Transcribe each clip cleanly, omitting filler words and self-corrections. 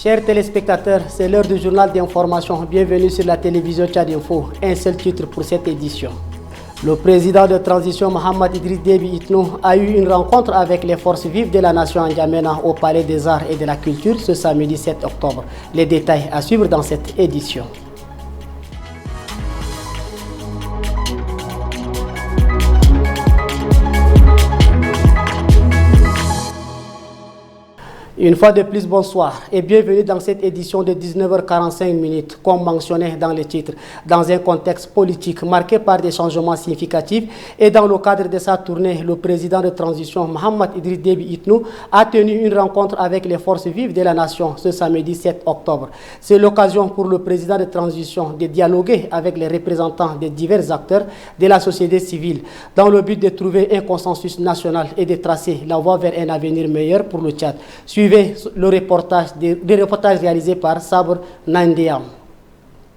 Chers téléspectateurs, c'est l'heure du journal d'information. Bienvenue sur la télévision Tchad Info. Un seul titre pour cette édition. Le président de transition Mohamed Idriss Déby Itno a eu une rencontre avec les forces vives de la nation en N'Djamena au Palais des Arts et de la Culture ce samedi 7 octobre. Les détails à suivre dans cette édition. Une fois de plus, bonsoir et bienvenue dans cette édition de 19h45 comme mentionné dans les titres. Dans un contexte politique marqué par des changements significatifs et dans le cadre de sa tournée, le président de transition Mohamed Idriss Déby Itno a tenu une rencontre avec les forces vives de la nation ce samedi 7 octobre. C'est l'occasion pour le président de transition de dialoguer avec les représentants des divers acteurs de la société civile dans le but de trouver un consensus national et de tracer la voie vers un avenir meilleur pour le Tchad. Suivez le reportage, des reportages réalisés par Sabre Nandiam.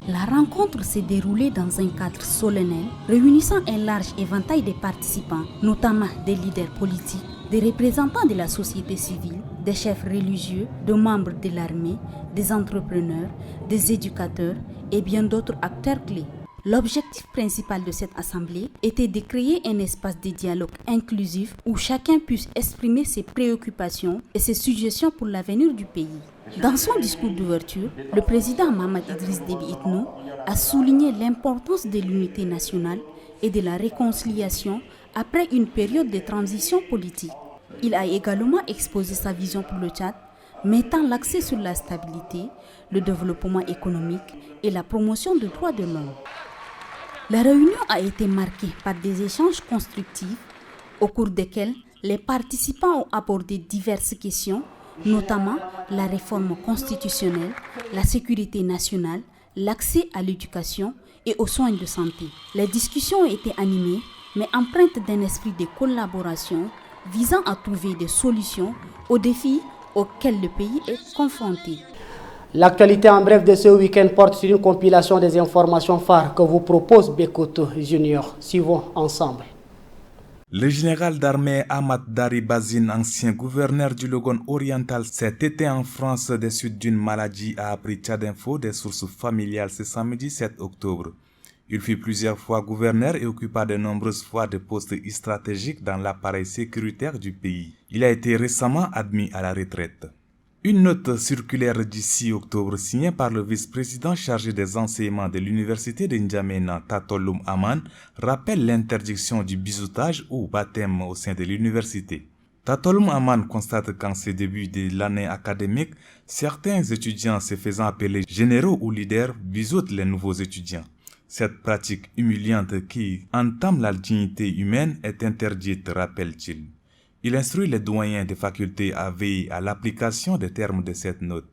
La rencontre s'est déroulée dans un cadre solennel, réunissant un large éventail de participants, notamment des leaders politiques, des représentants de la société civile, des chefs religieux, de membres de l'armée, des entrepreneurs, des éducateurs et bien d'autres acteurs clés. L'objectif principal de cette assemblée était de créer un espace de dialogue inclusif où chacun puisse exprimer ses préoccupations et ses suggestions pour l'avenir du pays. Dans son discours d'ouverture, le président Mohamed Idriss Déby Itno a souligné l'importance de l'unité nationale et de la réconciliation après une période de transition politique. Il a également exposé sa vision pour le Tchad, mettant l'accent sur la stabilité, le développement économique et la promotion des droits de l'homme. La réunion a été marquée par des échanges constructifs au cours desquels les participants ont abordé diverses questions, notamment la réforme constitutionnelle, la sécurité nationale, l'accès à l'éducation et aux soins de santé. Les discussions ont été animées, mais empreintes d'un esprit de collaboration visant à trouver des solutions aux défis auxquels le pays est confronté. L'actualité en bref de ce week-end porte sur une compilation des informations phares que vous propose Bekoto Junior. Suivons ensemble. Le général d'armée Ahmad Dari Bazine, ancien gouverneur du Logone oriental, cet été en France des suites d'une maladie, a appris Tchad Info des sources familiales ce samedi 7 octobre. Il fut plusieurs fois gouverneur et occupa de nombreuses fois des postes stratégiques dans l'appareil sécuritaire du pays. Il a été récemment admis à la retraite. Une note circulaire du 6 octobre signée par le vice-président chargé des enseignements de l'université de N'Djamena, Tatoloum Aman, rappelle l'interdiction du bizutage ou baptême au sein de l'université. Tatoloum Aman constate qu'en ces débuts de l'année académique, certains étudiants se faisant appeler généraux ou leaders bisoutent les nouveaux étudiants. Cette pratique humiliante qui entame la dignité humaine est interdite, rappelle-t-il. Il instruit les doyens des facultés à veiller à l'application des termes de cette note.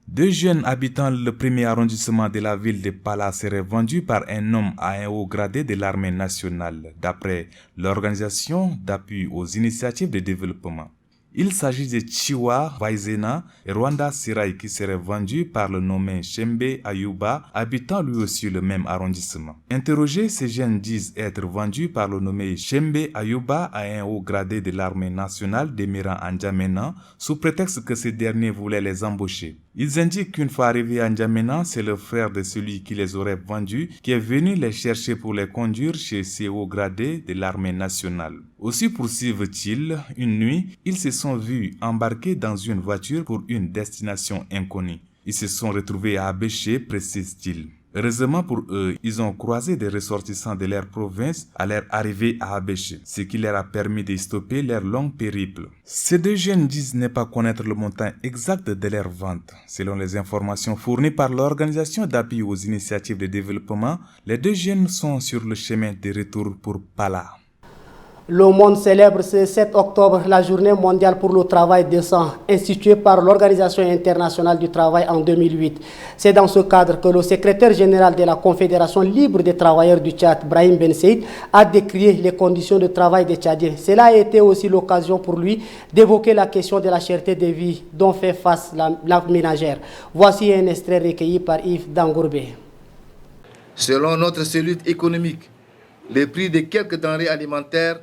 Deux jeunes habitant le premier arrondissement de la ville de Pala seraient vendus par un homme à un haut gradé de l'armée nationale, d'après l'organisation d'appui aux initiatives de développement. Il s'agit de Chiwa Waizena et Rwanda Sirai qui seraient vendus par le nommé Shembe Ayuba, habitant lui aussi le même arrondissement. Interrogés, ces jeunes disent être vendus par le nommé Shembe Ayuba à un haut gradé de l'armée nationale demeurant en N'Djamena, sous prétexte que ce dernier voulait les embaucher. Ils indiquent qu'une fois arrivés à N'Djamena, c'est le frère de celui qui les aurait vendus qui est venu les chercher pour les conduire chez ces hauts gradés de l'armée nationale. Aussi poursuivent-ils, une nuit, ils se sont vus embarqués dans une voiture pour une destination inconnue. Ils se sont retrouvés à Abéché, précise-t-il. Heureusement pour eux, ils ont croisé des ressortissants de leur province à leur arrivée à Abéché, ce qui leur a permis de stopper leur long périple. Ces deux jeunes disent ne pas connaître le montant exact de leur vente. Selon les informations fournies par l'organisation d'appui aux initiatives de développement, les deux jeunes sont sur le chemin de retour pour Pala. Le monde célèbre ce 7 octobre la journée mondiale pour le travail décent, instituée par l'Organisation internationale du travail en 2008. C'est dans ce cadre que le secrétaire général de la Confédération libre des travailleurs du Tchad, Brahim Ben Saïd, a décrit les conditions de travail des Tchadiens. Cela a été aussi l'occasion pour lui d'évoquer la question de la cherté de vie dont fait face la ménagère. Voici un extrait recueilli par Yves Dangourbé. Selon notre cellule économique, les prix de quelques denrées alimentaires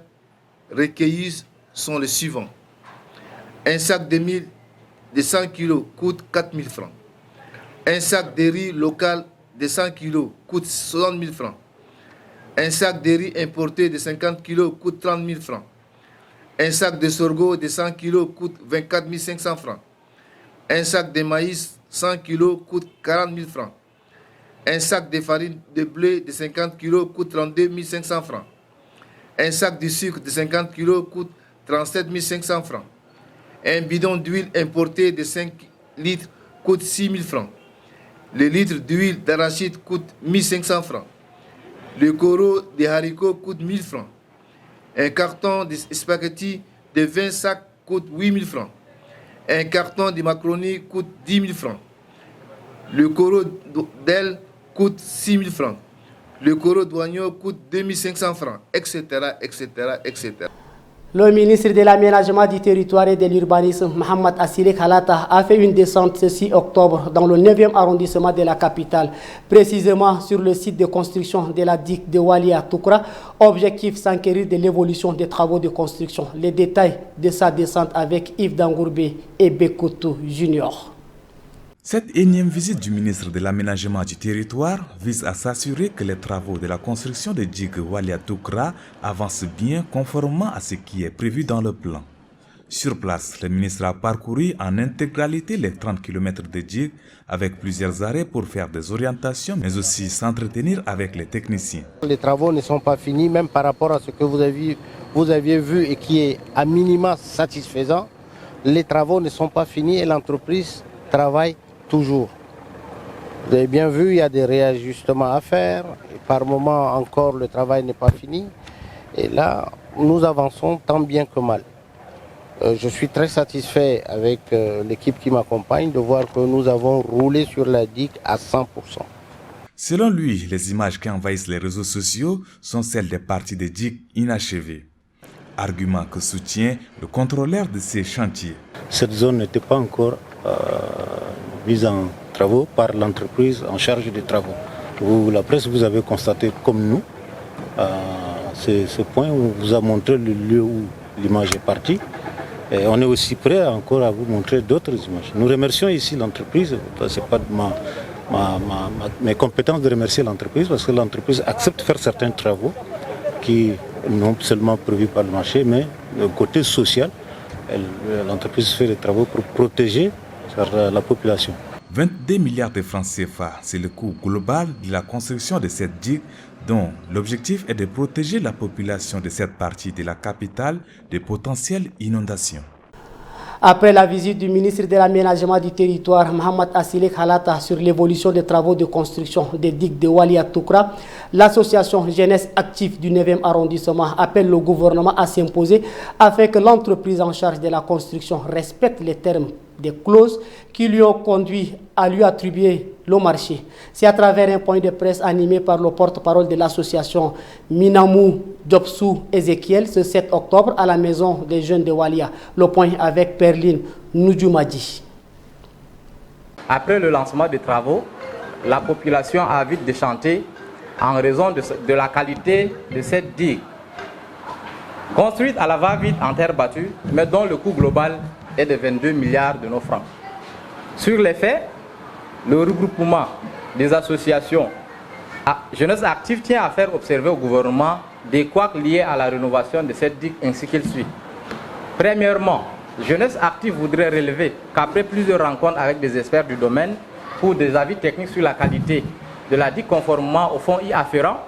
recueillis sont les suivants. Un sac de mil de 100 kg coûte 4 000 francs. Un sac de riz local de 100 kg coûte 60 000 francs. Un sac de riz importé de 50 kg coûte 30 000 francs. Un sac de sorgho de 100 kg coûte 24 500 francs. Un sac de maïs 100 kg coûte 40 000 francs. Un sac de farine de blé de 50 kg coûte 32 500 francs. Un sac de sucre de 50 kg coûte 37 500 francs. Un bidon d'huile importée de 5 litres coûte 6 000 francs. Le litre d'huile d'arachide coûte 1 500 francs. Le coro de haricots coûte 1 000 francs. Un carton de spaghettis de 20 sacs coûte 8 000 francs. Un carton de macaroni coûte 10 000 francs. Le coro d'aile coûte 6 000 francs. Le coro d'oignon coûte 2 500 francs, etc., etc., etc. Le ministre de l'Aménagement du Territoire et de l'Urbanisme, Mohamed Assili Khalata, a fait une descente ce 6 octobre dans le 9e arrondissement de la capitale, précisément sur le site de construction de la digue de Walia Toukra. Objectif s'enquérir de l'évolution des travaux de construction. Les détails de sa descente avec Yves Dangourbé et Bekoto Junior. Cette énième visite du ministre de l'Aménagement du Territoire vise à s'assurer que les travaux de la construction de digue Walia Toukra avancent bien conformément à ce qui est prévu dans le plan. Sur place, le ministre a parcouru en intégralité les 30 km de digue avec plusieurs arrêts pour faire des orientations, mais aussi s'entretenir avec les techniciens. Les travaux ne sont pas finis, même par rapport à ce que vous aviez vu et qui est à minima satisfaisant. Les travaux ne sont pas finis et l'entreprise travaille toujours. Vous avez bien vu, il y a des réajustements à faire. Et par moment encore, le travail n'est pas fini. Et là, nous avançons tant bien que mal. Je suis très satisfait avec l'équipe qui m'accompagne de voir que nous avons roulé sur la digue à 100%. Selon lui, les images qui envahissent les réseaux sociaux sont celles des parties de digues inachevées. Argument que soutient le contrôleur de ces chantiers. Cette zone n'était pas encore mise en travaux par l'entreprise en charge des travaux. La presse, vous avez constaté comme nous, ce point où on vous a montré le lieu où l'image est partie. Et on est aussi prêt encore à vous montrer d'autres images. Nous remercions ici l'entreprise, ce n'est pas mes compétences de remercier l'entreprise parce que l'entreprise accepte de faire certains travaux qui non seulement prévus par le marché, mais du côté social, l'entreprise fait des travaux pour protéger la population. 22 milliards de francs CFA, c'est le coût global de la construction de cette digue dont l'objectif est de protéger la population de cette partie de la capitale des potentielles inondations. Après la visite du ministre de l'Aménagement du Territoire, Mohamed Assili Khalata, sur l'évolution des travaux de construction des digues de Walia Toukra, l'association Jeunesse Active du 9e arrondissement appelle le gouvernement à s'imposer afin que l'entreprise en charge de la construction respecte les termes des clauses qui lui ont conduit à lui attribuer le marché. C'est à travers un point de presse animé par le porte-parole de l'association Minamou Diopsou Ezekiel ce 7 octobre à la maison des jeunes de Walia. Le point avec Perline Noudjoumadi. Après le lancement des travaux, la population a vite déchanté en raison de la qualité de cette digue. Construite à la va-vite en terre battue, mais dont le coût global est de 22 milliards de nos francs. Sur les faits, le regroupement des associations Jeunesse Active tient à faire observer au gouvernement des couacs liés à la rénovation de cette digue ainsi qu'il suit. Premièrement, Jeunesse Active voudrait relever qu'après plusieurs rencontres avec des experts du domaine pour des avis techniques sur la qualité de la digue conformément au fonds y afférent,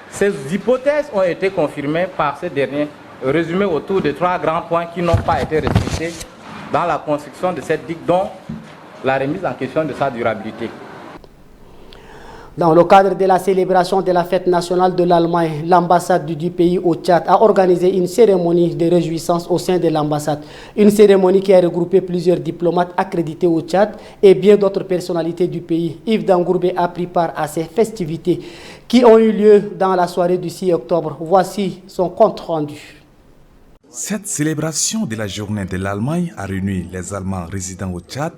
ces hypothèses ont été confirmées par ces derniers, résumées autour de 3 grands points qui n'ont pas été respectés dans la construction de cette digue, dont la remise en question de sa durabilité. Dans le cadre de la célébration de la fête nationale de l'Allemagne, l'ambassade du pays au Tchad a organisé une cérémonie de réjouissance au sein de l'ambassade. Une cérémonie qui a regroupé plusieurs diplomates accrédités au Tchad et bien d'autres personnalités du pays. Yves Dangourbé a pris part à ces festivités qui ont eu lieu dans la soirée du 6 octobre. Voici son compte rendu. Cette célébration de la journée de l'Allemagne a réuni les Allemands résidant au Tchad,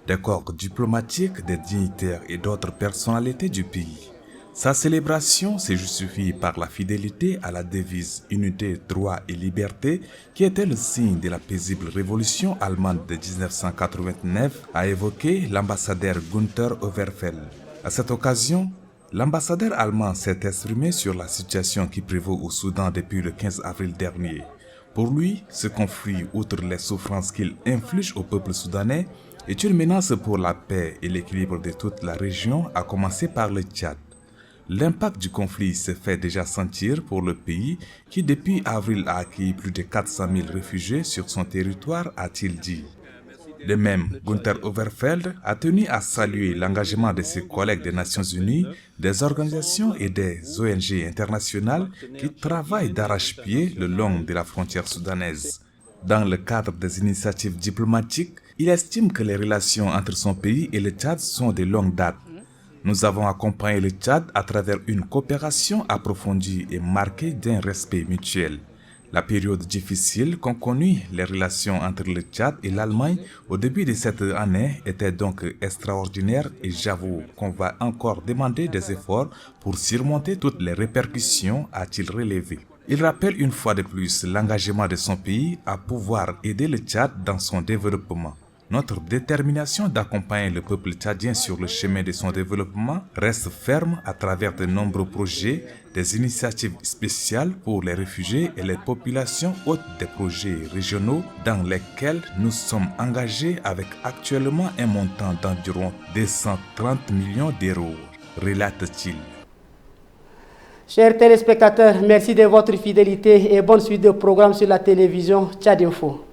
des corps diplomatiques, des dignitaires et d'autres personnalités du pays. Sa célébration se justifie par la fidélité à la devise « Unité, droit et liberté » qui était le signe de la paisible révolution allemande de 1989, a évoqué l'ambassadeur Günther Oberfeld. À cette occasion, l'ambassadeur allemand s'est exprimé sur la situation qui prévaut au Soudan depuis le 15 avril dernier. Pour lui, ce conflit, outre les souffrances qu'il inflige au peuple soudanais, est une menace pour la paix et l'équilibre de toute la région, à commencer par le Tchad. L'impact du conflit se fait déjà sentir pour le pays qui depuis avril a accueilli plus de 400 000 réfugiés sur son territoire, a-t-il dit. De même, Günther Oberfeld a tenu à saluer l'engagement de ses collègues des Nations Unies, des organisations et des ONG internationales qui travaillent d'arrache-pied le long de la frontière soudanaise. Dans le cadre des initiatives diplomatiques, il estime que les relations entre son pays et le Tchad sont de longue date. Nous avons accompagné le Tchad à travers une coopération approfondie et marquée d'un respect mutuel. La période difficile qu'ont connue les relations entre le Tchad et l'Allemagne au début de cette année était donc extraordinaire et j'avoue qu'on va encore demander des efforts pour surmonter toutes les répercussions, a-t-il relevé. Il rappelle une fois de plus l'engagement de son pays à pouvoir aider le Tchad dans son développement. Notre détermination d'accompagner le peuple tchadien sur le chemin de son développement reste ferme à travers de nombreux projets, des initiatives spéciales pour les réfugiés et les populations hôtes des projets régionaux dans lesquels nous sommes engagés avec actuellement un montant d'environ 230 millions d'euros, relate-t-il. Chers téléspectateurs, merci de votre fidélité et bonne suite de programmes sur la télévision Tchad Info.